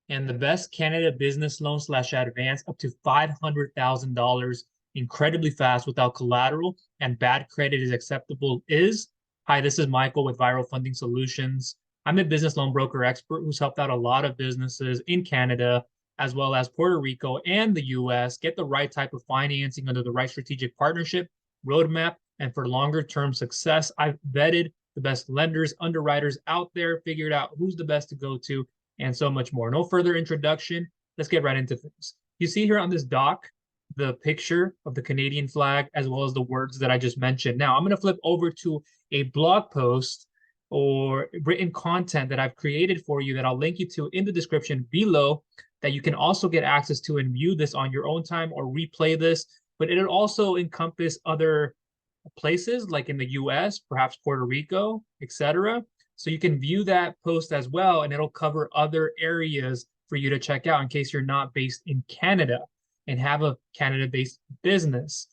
and the best Canada business loan slash advance up to $500,000 incredibly fast without collateral and bad credit is acceptable is. Hi, this is Michael with Viral Funding Solutions. I'm a business loan broker expert who's helped out a lot of businesses in Canada as well as Puerto Rico and the US get the right type of financing under the right strategic partnership, roadmap, and for longer term success. I've vetted the best lenders, underwriters out there, figured out who's the best to go to, and so much more. No further introduction. Let's get right into things. You see here on this doc the picture of the Canadian flag as well as the words that I just mentioned. Now I'm going to flip over to a blog post or written content that I've created for you that I'll link you to in the description below that you can also get access to and view this on your own time or replay this. But it'll also encompass other places like in the US, perhaps Puerto Rico, etc. So you can view that post as well, and it'll cover other areas for you to check out in case you're not based in Canada and have a Canada-based business.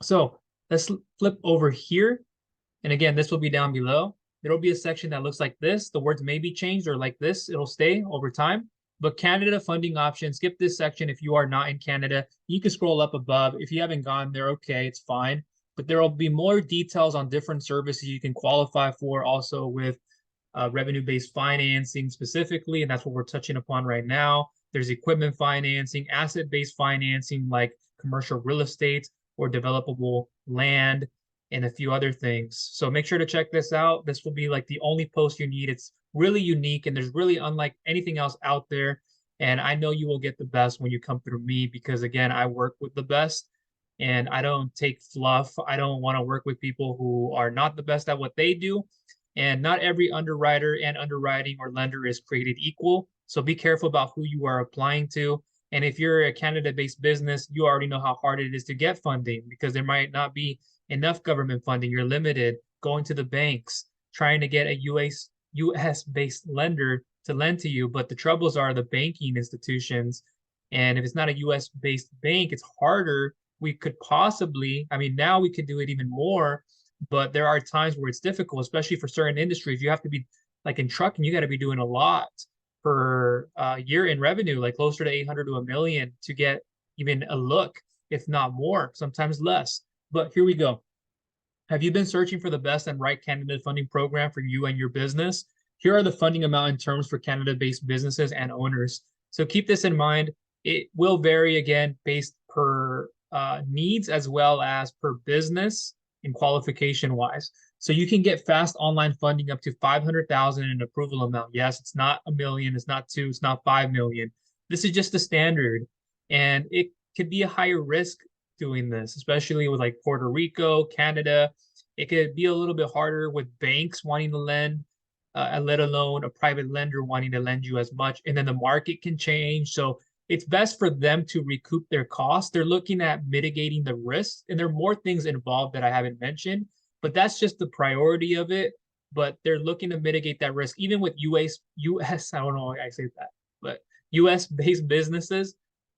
So let's flip over here. And again, this will be down below. There'll be a section that looks like this. The words may be changed or like this. It'll stay over time. But Canada funding options, skip this section if you are not in Canada. You can scroll up above. If you haven't gone there, okay, it's fine. But there will be more details on different services you can qualify for also with revenue-based financing specifically, and that's what we're touching upon right now. There's equipment financing, asset-based financing like commercial real estate or developable land, and a few other things. So make sure to check this out. This will be like the only post you need. It's really unique and there's really unlike anything else out there. And I know you will get the best when you come through me because again, I work with the best and I don't take fluff. I don't want to work with people who are not the best at what they do. And not every underwriter and underwriting or lender is created equal. So be careful about who you are applying to. And if you're a Canada-based business, you already know how hard it is to get funding because there might not be enough government funding. You're limited going to the banks, trying to get a US-based lender to lend to you. But the troubles are the banking institutions. And if it's not a US-based bank, it's harder. We could possibly, I mean, now we could do it even more, but there are times where it's difficult, especially for certain industries. You have to be like in trucking, you got to be doing a lot per year in revenue, like closer to 800 to a million to get even a look, if not more, sometimes less. But here we go. Have you been searching for the best and right candidate funding program for you and your business? Here are the funding amount and terms for Canada-based businesses and owners. So keep this in mind. It will vary again based per needs as well as per business and qualification wise. So you can get fast online funding up to 500,000 in approval amount. Yes, it's not a million, it's not 2, it's not 5 million. This is just the standard. And it could be a higher risk doing this, especially with like Puerto Rico, Canada. It could be a little bit harder with banks wanting to lend, let alone a private lender wanting to lend you as much. And then the market can change. So it's best for them to recoup their costs. They're looking at mitigating the risks, and there are more things involved that I haven't mentioned, but that's just the priority of it. But they're looking to mitigate that risk, even with US, I don't know why I say that, but US-based businesses,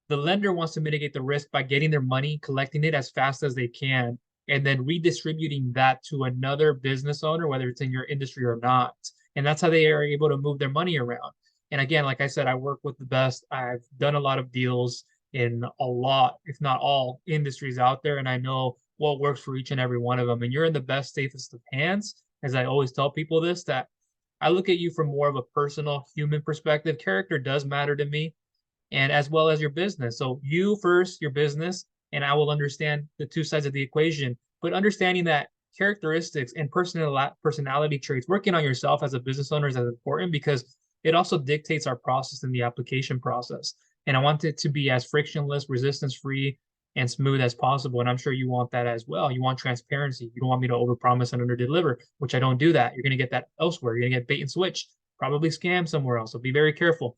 the lender wants to mitigate the risk by getting their money, collecting it as fast as they can, and then redistributing that to another business owner, whether it's in your industry or not. And that's how they are able to move their money around. And again, like I said, I work with the best. I've done a lot of deals in a lot, if not all, industries out there, and I know what works for each and every one of them. And you're in the best, safest of hands. As I always tell people this, that I look at you from more of a personal human perspective. Character does matter to me, and as well as your business. So you first, your business, and I will understand the two sides of the equation. But understanding that characteristics and personality traits, working on yourself as a business owner is as important because it also dictates our process in the application process. And I want it to be as frictionless, resistance-free, and smooth as possible. And I'm sure you want that as well. You want transparency. You don't want me to overpromise and underdeliver, which I don't do that. You're going to get that elsewhere. You're going to get bait and switch, probably scam somewhere else. So be very careful.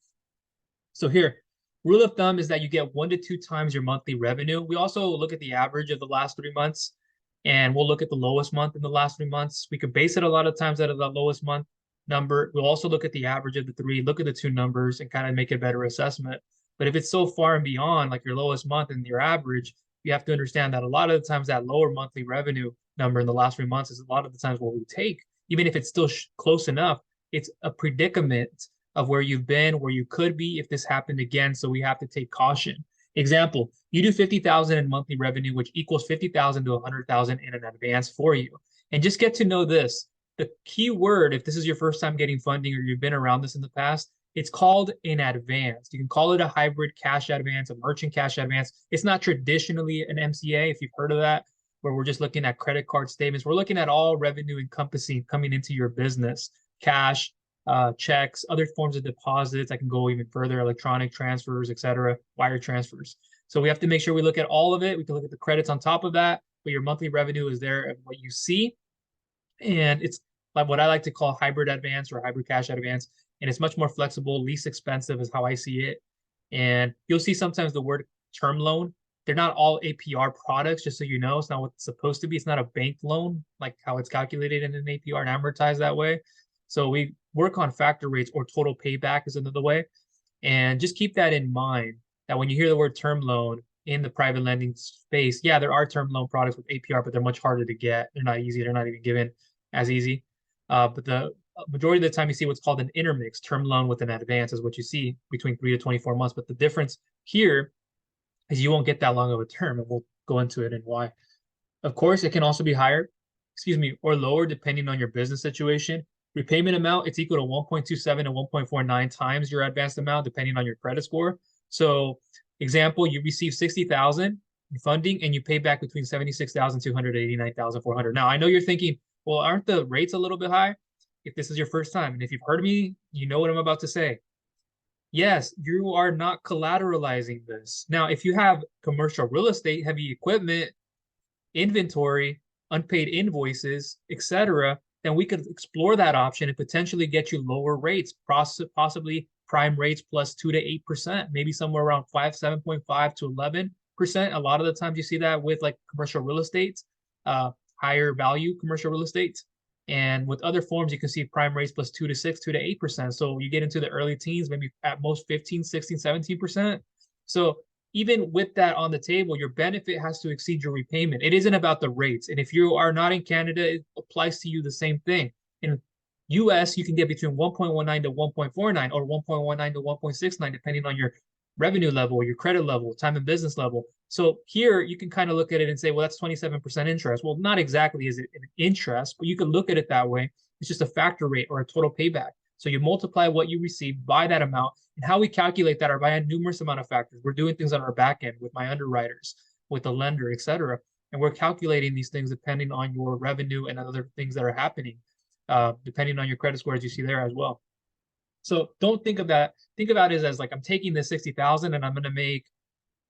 So here, rule of thumb is that you get 1 to 2 times your monthly revenue. We also look at the average of the last 3 months, and we'll look at the lowest month in the last 3 months. We could base it a lot of times out of the lowest month number. We'll also look at the average of the 3, look at the 2 numbers and kind of make a better assessment. But if it's so far and beyond like your lowest month and your average, you have to understand that a lot of the times that lower monthly revenue number in the last 3 months is a lot of the times what we take, even if it's still close enough, it's a predicament of where you've been, where you could be if this happened again. So we have to take caution. Example, you do 50,000 in monthly revenue, which equals 50,000 to 100,000 in an advance for you. And just get to know this. The key word, if this is your first time getting funding or you've been around this in the past, it's called an advance. You can call it a hybrid cash advance, a merchant cash advance. It's not traditionally an MCA, if you've heard of that, where we're just looking at credit card statements. We're looking at all revenue encompassing coming into your business, cash, checks, other forms of deposits. I can go even further, electronic transfers, etc., wire transfers. So we have to make sure we look at all of it. We can look at the credits on top of that, but your monthly revenue is there and what you see. And it's like what I like to call hybrid advance or hybrid cash advance. And it's much more flexible, least expensive is how I see it. And you'll see sometimes the word term loan. They're not all APR products, just so you know. It's not what it's supposed to be. It's not a bank loan, like how it's calculated in an APR and amortized that way. So we work on factor rates, or total payback is another way. And just keep that in mind, that when you hear the word term loan in the private lending space, yeah, there are term loan products with APR, but they're much harder to get. They're not easy. They're not even given as easy. But the majority of the time you see what's called an intermix term loan with an advance is what you see between 3 to 24 months. But the difference here is you won't get that long of a term, and we'll go into it and why. Of course, it can also be higher, or lower depending on your business situation. Repayment amount, it's equal to 1.27 and 1.49 times your advanced amount, depending on your credit score. So, example, you receive 60,000 in funding and you pay back between 76,200 to 89,400. Now, I know you're thinking, well, aren't the rates a little bit high? If this is your first time, and if you've heard me, you know what I'm about to say. Yes, you are not collateralizing this. Now, if you have commercial real estate, heavy equipment, inventory, unpaid invoices, etc., then we could explore that option and potentially get you lower rates, possibly prime rates plus 2 to 8%, maybe somewhere around 7.5 to 11%. A lot of the times you see that with like commercial real estate, higher value commercial real estate. And with other forms, you can see prime rates plus 2 to 6, 2 to 8%. So you get into the early teens, maybe at most 15, 16, 17%. So even with that on the table, your benefit has to exceed your repayment. It isn't about the rates. And if you are not in Canada, it applies to you the same thing. In US, you can get between 1.19 to 1.49 or 1.19 to 1.69, depending on your revenue level, your credit level, time and business level. So here you can kind of look at it and say, well, that's 27% interest. Well, not exactly is it an interest, but you can look at it that way. It's just a factor rate or a total payback. So you multiply what you receive by that amount. And how we calculate that are by a numerous amount of factors. We're doing things on our back end with my underwriters, with the lender, et cetera. And we're calculating these things depending on your revenue and other things that are happening, depending on your credit score, as you see there as well. So don't think of that. Think about it as like, I'm taking this 60,000 and I'm going to make,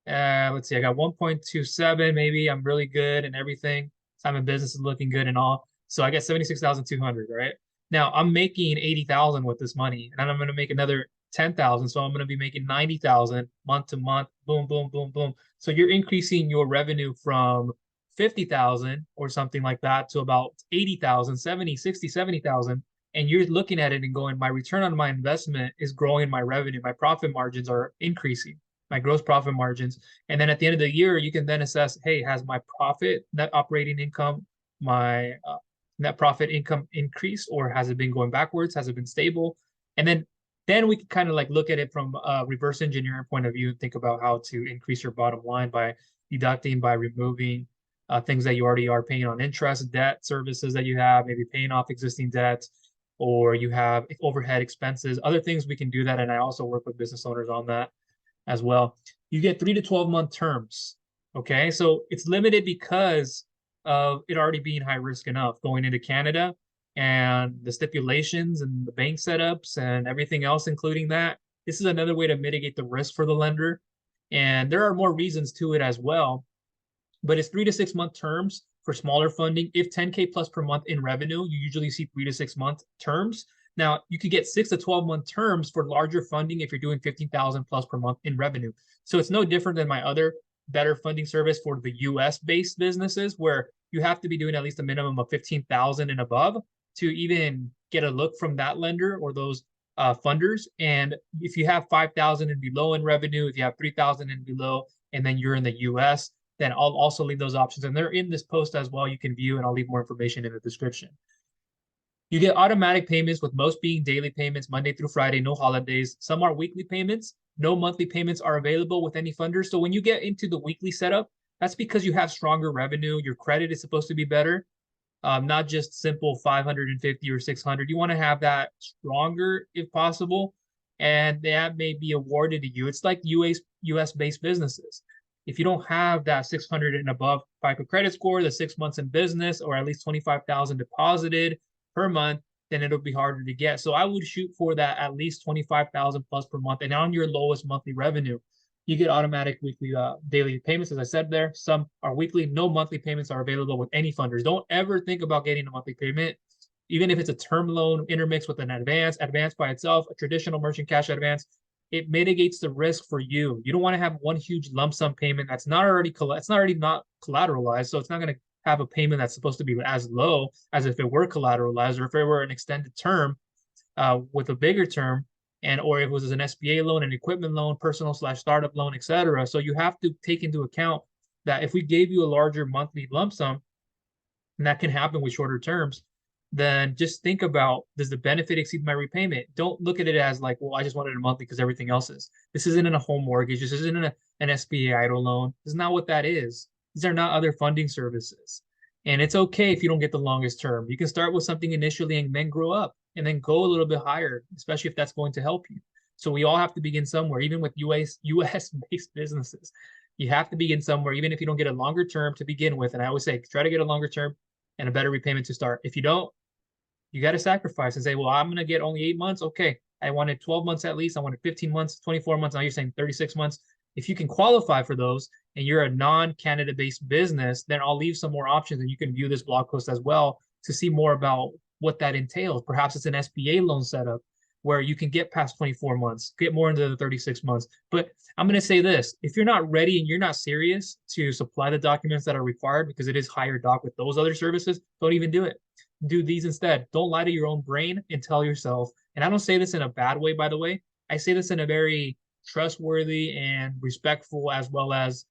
let's see, I got 1.27, maybe I'm really good and everything. Time in business is looking good and all. So I got 76,200, right? Now I'm making 80,000 with this money, and then I'm going to make another 10,000. So I'm going to be making 90,000 month to month. Boom, boom, boom, boom. So you're increasing your revenue from 50,000 or something like that to about 80,000, 70, 60, 70,000. And you're looking at it and going, my return on my investment is growing my revenue. My profit margins are increasing, my gross profit margins. And then at the end of the year, you can then assess, hey, has my profit, net operating income, my net profit income increased, or has it been going backwards? Has it been stable? And then we can kind of like look at it from a reverse engineering point of view and think about how to increase your bottom line by deducting, by removing things that you already are paying on interest, debt services that you have, maybe paying off existing debts, or you have overhead expenses, other things we can do that. And I also work with business owners on that as well. You get 3 to 12 month terms. Okay. So it's limited because of it already being high risk enough going into Canada, and the stipulations and the bank setups and everything else, including that. This is another way to mitigate the risk for the lender. And there are more reasons to it as well. But it's 3 to 6 month terms for smaller funding. If 10K plus per month in revenue, you usually see 3 to 6 month terms. Now, you could get 6 to 12 month terms for larger funding if you're doing 15,000 plus per month in revenue. So it's no different than my other better funding service for the US based businesses, where you have to be doing at least a minimum of 15,000 and above to even get a look from that lender or those funders. And if you have 5,000 and below in revenue, if you have 3,000 and below, and then you're in the US, then I'll also leave those options. And they're in this post as well. You can view, and I'll leave more information in the description. You get automatic payments, with most being daily payments, Monday through Friday, no holidays. Some are weekly payments. No monthly payments are available with any funders. So when you get into the weekly setup, that's because you have stronger revenue. Your credit is supposed to be better, not just simple 550 or 600. You want to have that stronger if possible, and that may be awarded to you. It's like US based businesses. If you don't have that 600 and above FICO credit score, the 6 months in business, or at least 25,000 deposited per month, then it'll be harder to get. So I would shoot for that at least 25,000 plus per month, and on your lowest monthly revenue, you get automatic weekly daily payments, as I said there. Some are weekly. No monthly payments are available with any funders. Don't ever think about getting a monthly payment, even if it's a term loan intermixed with an advance by itself, a traditional merchant cash advance. It mitigates the risk for you. You don't want to have one huge lump sum payment that's not already not collateralized, so it's not going to have a payment that's supposed to be as low as if it were collateralized, or if it were an extended term with a bigger term, and or if it was an SBA loan, an equipment loan, personal/startup loan, etc. So you have to take into account that if we gave you a larger monthly lump sum, and that can happen with shorter terms, then just think about, does the benefit exceed my repayment? Don't look at it as like, well, I just wanted a monthly because everything else is. This isn't a home mortgage. This isn't an SBA EIDL loan. This is not what that is. These are not other funding services. And it's okay if you don't get the longest term. You can start with something initially and then grow up and then go a little bit higher, especially if that's going to help you. So we all have to begin somewhere, even with US based businesses. You have to begin somewhere, even if you don't get a longer term to begin with. And I always say, try to get a longer term and a better repayment to start. If you don't, you got to sacrifice and say, well, I'm going to get only 8 months. Okay. I wanted 12 months at least. I wanted 15 months, 24 months. Now you're saying 36 months. If you can qualify for those and you're a non-Canada based business, then I'll leave some more options, and you can view this blog post as well to see more about what that entails. Perhaps it's an SBA loan setup where you can get past 24 months, get more into the 36 months. But I'm going to say this, if you're not ready and you're not serious to supply the documents that are required, because it is higher doc with those other services, don't even do it. Do these instead. Don't lie to your own brain and tell yourself, and I don't say this in a bad way, by the way. I say this in a very trustworthy and respectful, as well as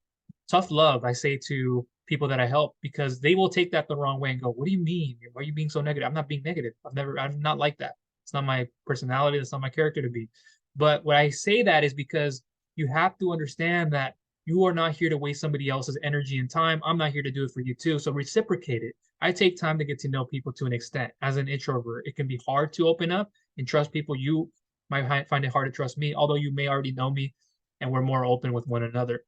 tough love, I say to people that I help, because they will take that the wrong way and go, what do you mean? Why are you being so negative? I'm not being negative. I'm not like that. It's not my personality. That's not my character to be. But what I say that is because you have to understand that you are not here to waste somebody else's energy and time. I'm not here to do it for you too. So reciprocate it. I take time to get to know people to an extent. As an introvert, it can be hard to open up and trust people. You might find it hard to trust me, although you may already know me and we're more open with one another.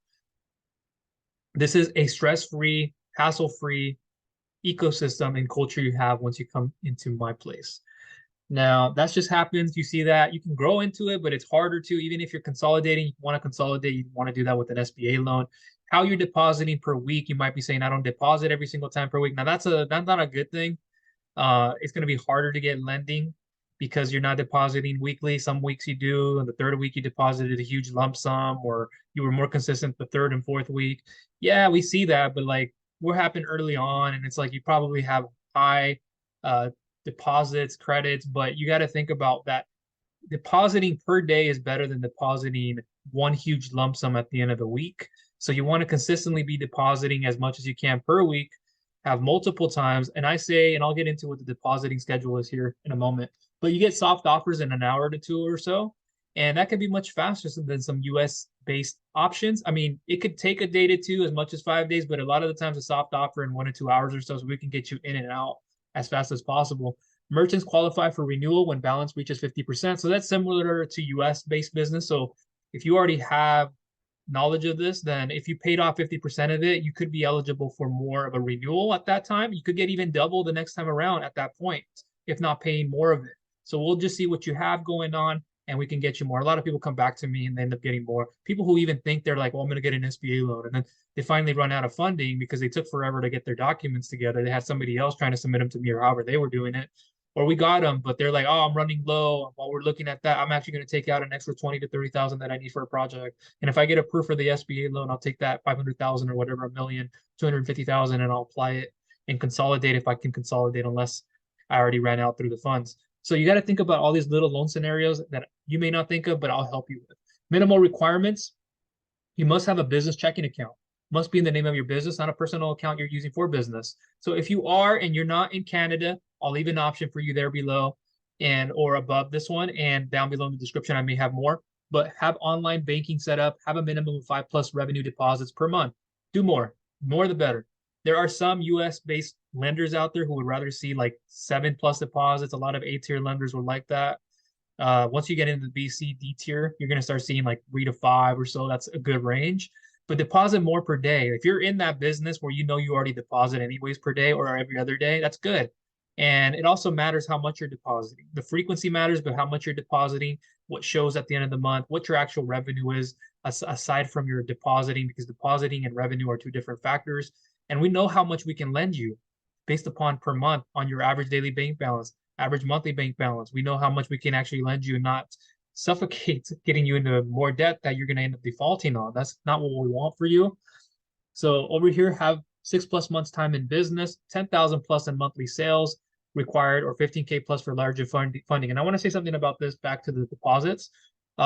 This is a stress-free, hassle-free ecosystem and culture you have once you come into my place. Now, that just happens. You see that. You can grow into it, but it's harder to, even if you're consolidating, you want to consolidate, you want to do that with an SBA loan. How you're depositing per week, you might be saying, I don't deposit every single time per week. Now, that's not a good thing. It's going to be harder to get lending because you're not depositing weekly. Some weeks you do, and the third week you deposited a huge lump sum, or you were more consistent the third and fourth week. Yeah, we see that, but like what happened early on, and it's like you probably have high deposits, credits, but you got to think about that. Depositing per day is better than depositing one huge lump sum at the end of the week. So you want to consistently be depositing as much as you can per week, have multiple times. And I say, and I'll get into what the depositing schedule is here in a moment, but you get soft offers in an hour to two or so. And that can be much faster than some US based options. I mean, it could take a day to two, as much as 5 days, but a lot of the times a soft offer in 1 to 2 hours or so we can get you in and out as fast as possible. Merchants qualify for renewal when balance reaches 50%. So that's similar to US based business. So if you already have knowledge of this, then if you paid off 50% of it, you could be eligible for more of a renewal at that time. You could get even double the next time around at that point, if not paying more of it. So we'll just see what you have going on and we can get you more. A lot of people come back to me and they end up getting more. People who even think they're like, well, I'm going to get an SBA loan. And then they finally run out of funding because they took forever to get their documents together. They had somebody else trying to submit them to me or however they were doing it. Or we got them, but they're like, oh, I'm running low. While we're looking at that, I'm actually going to take out an extra 20 to 30,000 that I need for a project. And if I get approved for the SBA loan, I'll take that 500,000 or whatever, a million, 250,000, and I'll apply it and consolidate if I can consolidate, unless I already ran out through the funds. So you got to think about all these little loan scenarios that you may not think of, but I'll help you with. Minimal requirements. You must have a business checking account. must be in the name of your business, not a personal account you're using for business. So if you are and you're not in Canada, I'll leave an option for you there below and or above this one, and down below in the description I may have more. But have online banking set up, have a minimum of 5+ revenue deposits per month. Do more the better. There are some US based lenders out there who would rather see like 7+ deposits. A lot of A-tier lenders would like that. Once you get into the B, C, D tier, you're going to start seeing like 3 to 5 or so. That's a good range. But deposit more per day. If you're in that business where you know you already deposit anyways per day or every other day, that's good. And it also matters how much you're depositing. The frequency matters, but how much you're depositing, what shows at the end of the month, what your actual revenue is, aside from your depositing, because depositing and revenue are two different factors. And we know how much we can lend you based upon per month on your average daily bank balance, average monthly bank balance. We know how much we can actually lend you and not suffocate getting you into more debt that you're going to end up defaulting on. That's not what we want for you. So over here, have 6+ months time in business, 10,000 plus in monthly sales required, or 15K plus for larger funding. And I want to say something about this back to the deposits.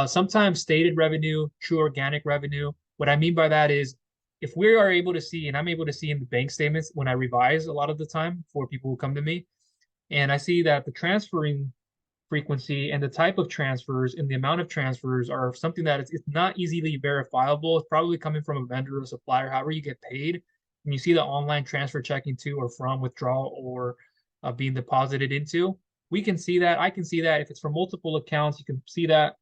Sometimes stated revenue, true organic revenue. What I mean by that is if we are able to see, and I'm able to see in the bank statements when I revise a lot of the time for people who come to me, and I see that the transferring frequency and the type of transfers and the amount of transfers are something that it's not easily verifiable. It's probably coming from a vendor or supplier, however you get paid. And you see the online transfer checking to or from, withdrawal, or being deposited into, we can see that. I can see that. If it's from multiple accounts, you can see that.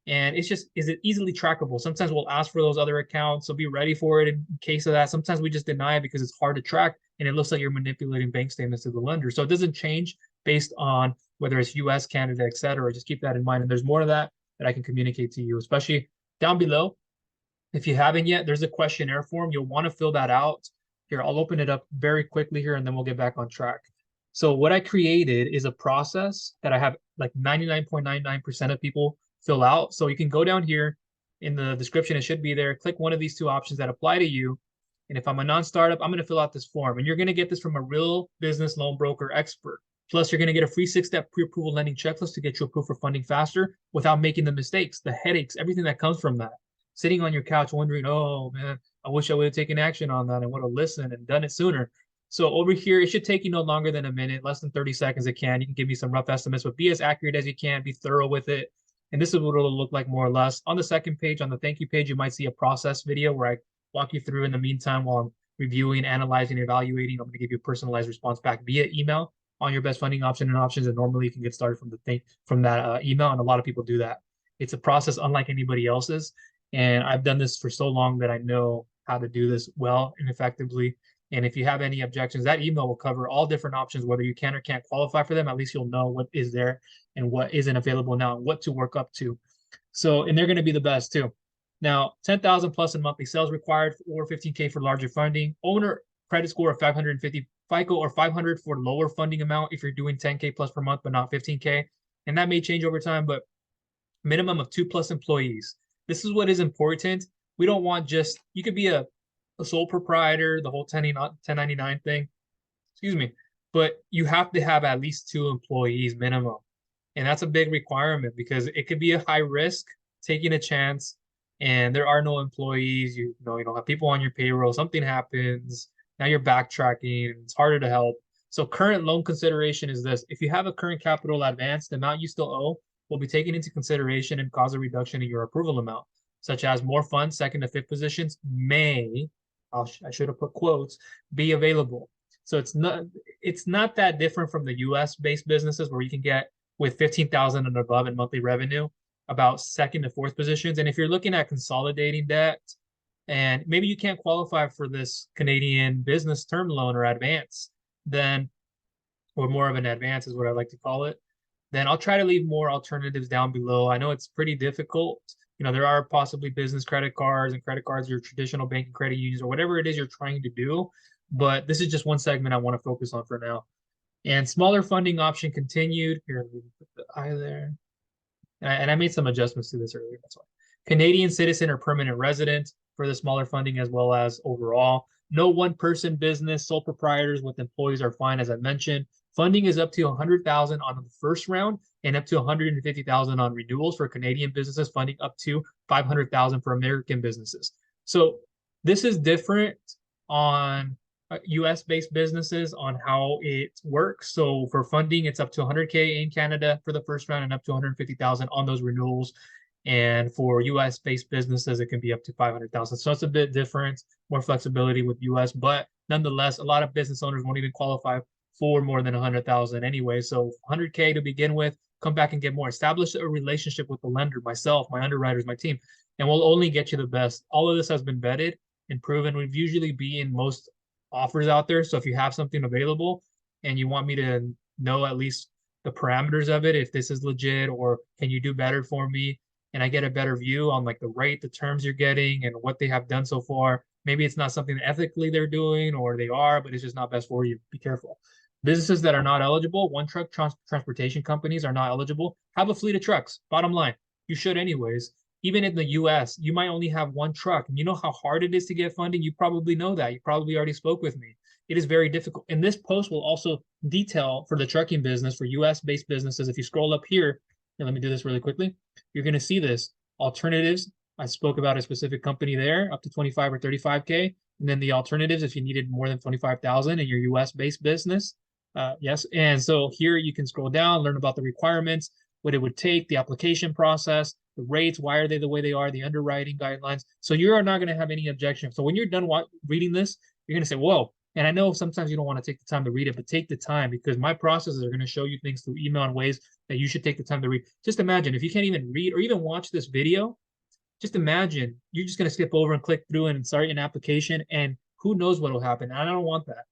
And it's just, is it easily trackable? Sometimes we'll ask for those other accounts, so be ready for it in case of that. Sometimes we just deny it because it's hard to track and it looks like you're manipulating bank statements to the lender. So it doesn't change based on whether it's US, Canada, et cetera. Just keep that in mind. And there's more to that I can communicate to you, especially down below. If you haven't yet, there's a questionnaire form. You'll want to fill that out. Here, I'll open it up very quickly here, and then we'll get back on track. So what I created is a process that I have like 99.99% of people fill out. So you can go down here in the description. It should be there. Click one of these two options that apply to you. And if I'm a non-startup, I'm going to fill out this form. And you're going to get this from a real business loan broker expert. Plus, you're going to get a free 6-step pre-approval lending checklist to get you approved for funding faster without making the mistakes, the headaches, everything that comes from that. Sitting on your couch wondering, oh, man, I wish I would have taken action on that and would have listened and done it sooner. So over here, it should take you no longer than a minute, less than 30 seconds it can. You can give me some rough estimates, but be as accurate as you can, be thorough with it. And this is what it'll look like more or less. On the second page, on the thank you page, you might see a process video where I walk you through in the meantime while I'm reviewing, analyzing, evaluating. I'm going to give you a personalized response back via email on your best funding option and options. And normally you can get started from that email. And a lot of people do that. It's a process unlike anybody else's. And I've done this for so long that I know how to do this well and effectively. And if you have any objections, that email will cover all different options, whether you can or can't qualify for them. At least you'll know what is there and what isn't available now and what to work up to. So, and they're going to be the best too. Now, 10,000 plus in monthly sales required, or 15K for larger funding. Owner credit score of 550 FICO, or 500 for lower funding amount if you're doing 10K plus per month, but not 15K. And that may change over time, but minimum of 2+ employees. This is what is important. We don't want just, you could be a sole proprietor, the whole 1099 thing, excuse me, but you have to have at least 2 employees minimum. And that's a big requirement because it could be a high risk, taking a chance, and there are no employees. You know, you don't have people on your payroll. Something happens. Now you're backtracking. It's harder to help. So current loan consideration is this. If you have a current capital advance, the amount you still owe will be taken into consideration and cause a reduction in your approval amount, such as more funds, 2nd to 5th positions may, I should have put quotes, be available. So it's not that different from the US based businesses where you can get with 15,000 and above in monthly revenue about 2nd to 4th positions. And if you're looking at consolidating debt and maybe you can't qualify for this Canadian business term loan or advance, then, or more of an advance is what I like to call it, then I'll try to leave more alternatives down below. I know it's pretty difficult. You know, there are possibly business credit cards and credit cards, your traditional banking credit unions, or whatever it is you're trying to do. But this is just one segment I want to focus on for now. And smaller funding option continued. Here, let me put the I there. And I made some adjustments to this earlier. That's why. Canadian citizen or permanent resident for the smaller funding as well as overall. No one-person business, sole proprietors with employees are fine, as I mentioned. Funding is up to 100,000 on the first round and up to 150,000 on renewals for Canadian businesses. Funding up to 500,000 for American businesses. So This is different on US-based businesses on how it works. So for funding, it's up to 100K in Canada for the first round and up to 150,000 on those renewals. And for US-based businesses, it can be up to 500,000. So it's a bit different, more flexibility with US, but nonetheless, a lot of business owners won't even qualify for more than 100,000 anyway. So 100K to begin with, come back and get more. Establish a relationship with the lender, myself, my underwriters, my team, and we'll only get you the best. All of this has been vetted and proven. We've usually be in most offers out there. So if you have something available and you want me to know at least the parameters of it, if this is legit or can you do better for me, and I get a better view on like the rate, the terms you're getting, and what they have done so far. Maybe it's not something ethically they're doing, or they are, but it's just not best for you. Be careful. Businesses that are not eligible, one truck transportation companies are not eligible. Have a fleet of trucks. Bottom line, you should anyways. Even in the US, you might only have one truck. And you know how hard it is to get funding? You probably know that. You probably already spoke with me. It is very difficult. And this post will also detail for the trucking business, for US-based businesses. If you scroll up here, and let me do this really quickly, you're going to see this. Alternatives, I spoke about a specific company there, up to 25 or 35K. And then the alternatives, if you needed more than 25,000 in your US-based business. Yes. And so here you can scroll down, learn about the requirements, what it would take, the application process, the rates, why are they the way they are, the underwriting guidelines. So you are not going to have any objection. So when you're done reading this, you're going to say, whoa. And I know sometimes you don't want to take the time to read it, but take the time because my processes are going to show you things through email in ways that you should take the time to read. Just imagine if you can't even read or even watch this video, just imagine you're just going to skip over and click through and start an application, and who knows what will happen. I don't want that.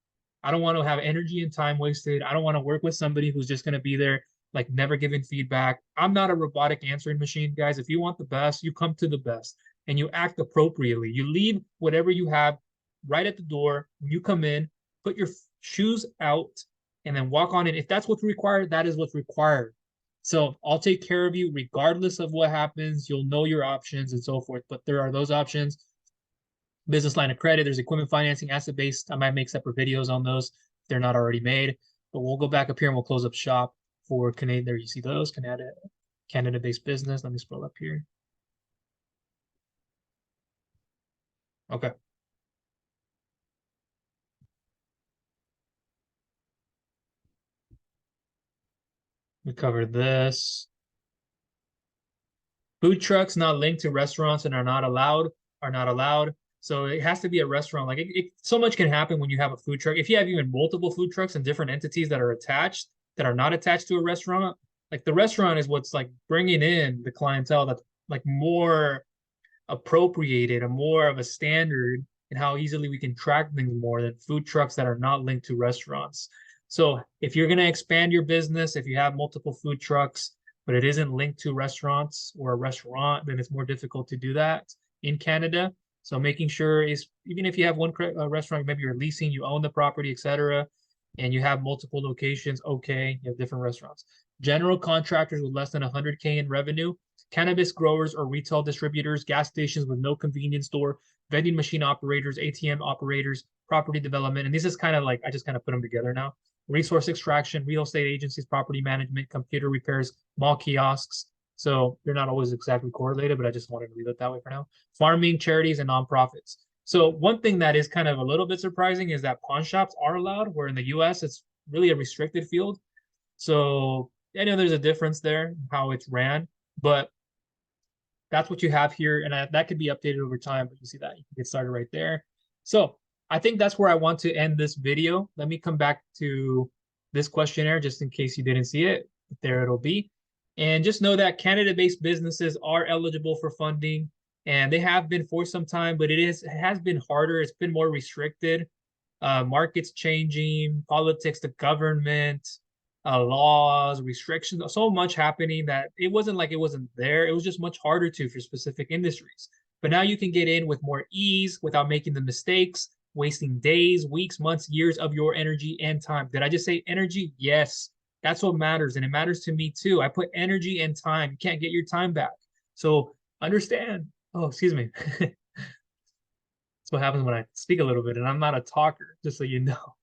I don't want to have energy and time wasted. I don't want to work with somebody who's just going to be there, like never giving feedback. I'm not a robotic answering machine, guys. If you want the best, you come to the best and you act appropriately. You leave whatever you have right at the door. When you come in, put your shoes out and then walk on in. If that's what's required, that is what's required. So I'll take care of you regardless of what happens. You'll know your options and so forth. But there are those options. Business line of credit, there's equipment financing, asset based. I might make separate videos on those if they're not already made. But we'll go back up here and we'll close up shop for Canada. There you see those Canada-based business. Let me scroll up here. Okay. We covered this. Food trucks not linked to restaurants and are not allowed. So it has to be a restaurant. Like so much can happen when you have a food truck. If you have even multiple food trucks and different entities that are attached, that are not attached to a restaurant, like the restaurant is what's like bringing in the clientele that's like more appropriated and more of a standard and how easily we can track things more than food trucks that are not linked to restaurants. So if you're going to expand your business, if you have multiple food trucks, but it isn't linked to restaurants or a restaurant, then it's more difficult to do that in Canada. So making sure is even if you have one restaurant, maybe you're leasing, you own the property, etc., and you have multiple locations, okay, you have different restaurants. General contractors with less than 100K in revenue, cannabis growers or retail distributors, gas stations with no convenience store, vending machine operators, ATM operators, property development. And this is kind of like, I just kind of put them together now. Resource extraction, real estate agencies, property management, computer repairs, mall kiosks. So they're not always exactly correlated, but I just wanted to leave it that way for now. Farming, charities, and nonprofits. So one thing that is kind of a little bit surprising is that pawn shops are allowed, where in the US, it's really a restricted field. So I know there's a difference there, how it's ran, but that's what you have here. And that could be updated over time, but you see that you can get started right there. So I think that's where I want to end this video. Let me come back to this questionnaire just in case you didn't see it. There it'll be. And just know that Canada-based businesses are eligible for funding, and they have been for some time, but it has been harder. It's been more restricted. Markets changing, politics, the government, laws, restrictions, so much happening that it wasn't like it wasn't there. It was just much harder for specific industries. But now you can get in with more ease without making the mistakes, wasting days, weeks, months, years of your energy and time. Did I just say energy? Yes. That's what matters. And it matters to me too. I put energy and time. You can't get your time back. So understand. Oh, excuse me. That's what happens when I speak a little bit, and I'm not a talker, just so you know.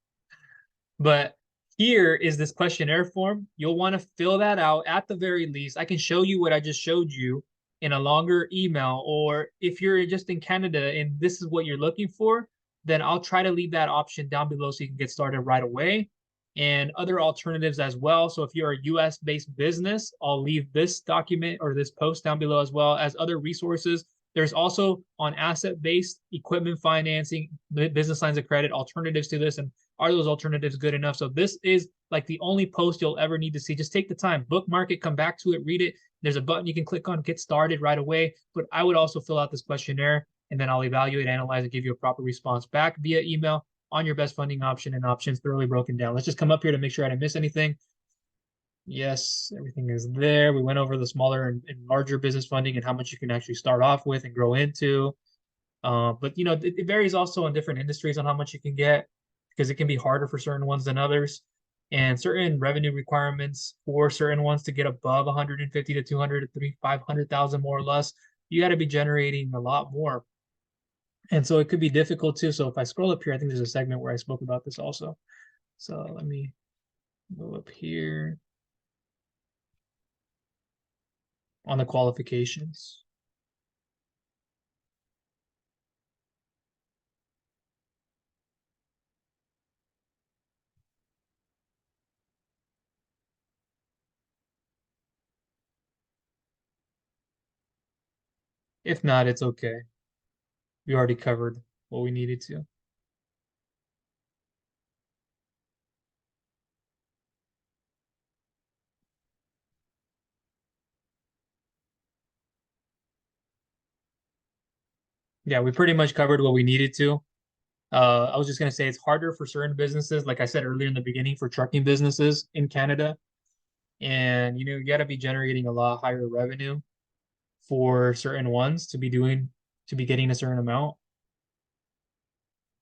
But here is this questionnaire form. You'll want to fill that out at the very least. I can show you what I just showed you. in a longer email, or if you're just in Canada and this is what you're looking for, then I'll try to leave that option down below so you can get started right away. And other alternatives as well. So if you're a US based business, I'll leave this document or this post down below, as well as other resources. There's also on asset based equipment financing, business lines of credit, alternatives to this. And are those alternatives good enough? So this is like the only post you'll ever need to see. Just take the time, bookmark it, come back to it, read it. There's a button you can click on, get started right away. But I would also fill out this questionnaire, and then I'll evaluate, analyze, and give you a proper response back via email on your best funding option and options thoroughly broken down. Let's just come up here to make sure I didn't miss anything. Yes, everything is there. We went over the smaller and larger business funding and how much you can actually start off with and grow into. But it varies also in different industries on how much you can get, because it can be harder for certain ones than others, and certain revenue requirements for certain ones to get above 150 to 200 to 300, 500,000 more or less. You got to be generating a lot more. And so it could be difficult too. So if I scroll up here, I think there's a segment where I spoke about this also. So let me go up here on the qualifications. If not, it's okay. We already covered what we needed to. Yeah, we pretty much covered what we needed to. I was just going to say it's harder for certain businesses, like I said earlier in the beginning, for trucking businesses in Canada. And you got to be generating a lot higher revenue for certain ones to be getting a certain amount.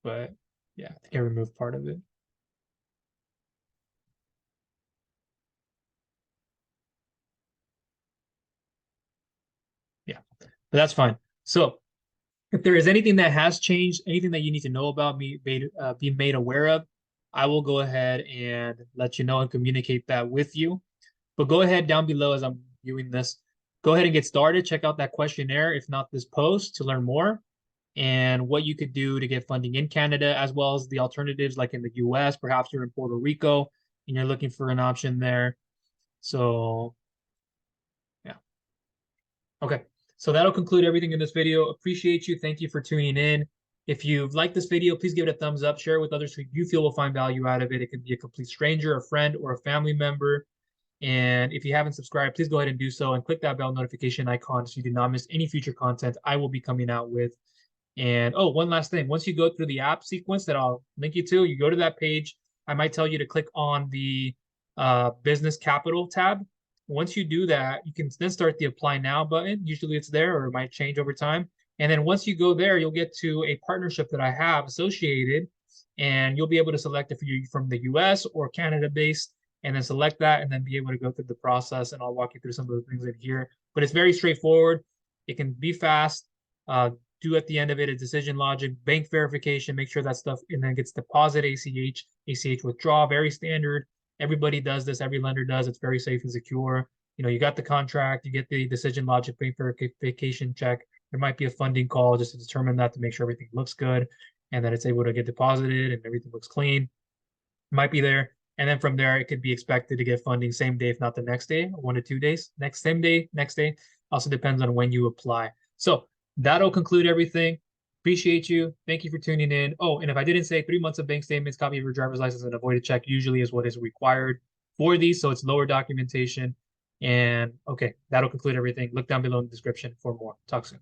But yeah, I think I removed part of it. Yeah, but that's fine. So if there is anything that has changed, anything that you need to know about me, be made aware of, I will go ahead and let you know and communicate that with you. But go ahead down below as I'm viewing this. Go ahead and get started. Check out that questionnaire, if not this post, to learn more and what you could do to get funding in Canada, as well as the alternatives like in the US. Perhaps you're in Puerto Rico and you're looking for an option there. So, yeah. Okay. So that'll conclude everything in this video. Appreciate you. Thank you for tuning in. If you've liked this video, please give it a thumbs up. Share it with others who you feel will find value out of it. It could be a complete stranger, a friend, or a family member. And if you haven't subscribed, please go ahead and do so and click that bell notification icon so you do not miss any future content I will be coming out with. And oh, one last thing. Once you go through the app sequence that I'll link you to, you go to that page. I might tell you to click on the Business Capital tab. Once you do that, you can then start the Apply Now button. Usually it's there, or it might change over time. And then once you go there, you'll get to a partnership that I have associated, and you'll be able to select if you're from the US or Canada based, and then select that and then be able to go through the process. And I'll walk you through some of the things in here. But it's very straightforward. It can be fast. Do at the end of it a decision logic, bank verification, make sure that stuff, and then gets deposit ACH withdraw, very standard. Everybody does this, every lender does. It's very safe and secure. You got the contract, you get the decision logic, bank verification check. There might be a funding call just to determine that, to make sure everything looks good and that it's able to get deposited and everything looks clean. Might be there. And then from there, it could be expected to get funding same day, if not the next day, 1 to 2 days. Same day, next day. Also depends on when you apply. So that'll conclude everything. Appreciate you. Thank you for tuning in. Oh, and if I didn't say, 3 months of bank statements, copy of your driver's license, and a voided check usually is what is required for these. So it's lower documentation. And okay, that'll conclude everything. Look down below in the description for more. Talk soon.